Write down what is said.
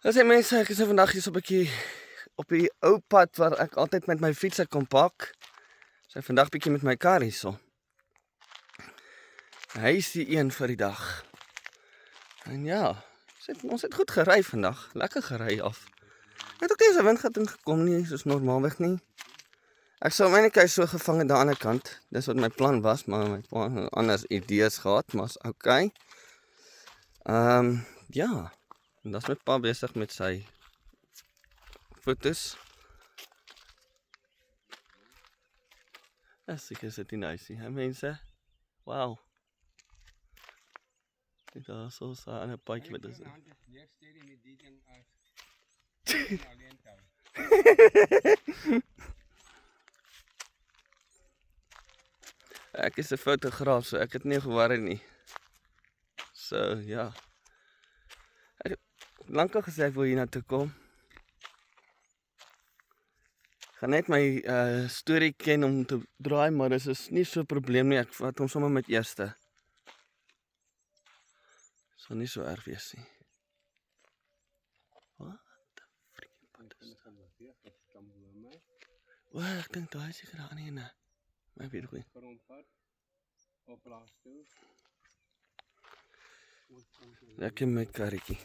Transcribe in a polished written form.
As jy mense, ek is nou vandag hier so 'n bietjie op die ou pad waar ek altyd met my fiets kom pak. So vandag bietjie met my kar hierso. Hy is die een vir die dag. En ja, ons het goed gery vandag. Lekker gery af. Ek het ook nie eens 'n windgat ingekom nie, soos normaalweg nie. Ek sou my net kyk so gevang aan die ander kant. Dis wat my plan was, maar my pa het anders idees gehad, maar's okay. Ja. En dan is my pa besig met sy fotos. Seker is dit nie nice nie, hè mense? Wow. Dit daar so 'n ander paadjie wat is dit? Ek is 'n fotograaf, so ek het nie geworry nie. So ja. Ek het lankal gesê ek wil hier na toe kom. Gaan net my storie ken om te draai, maar dis is nie so 'n probleem nie. Ek vat hom sommer met eerste. Sal nie so erg wees nie. Wat? Vriend, wat is dit? O, ek dink daai is seker daar aan die ene. Maar ek weet ook nie. Lekker met karretjie.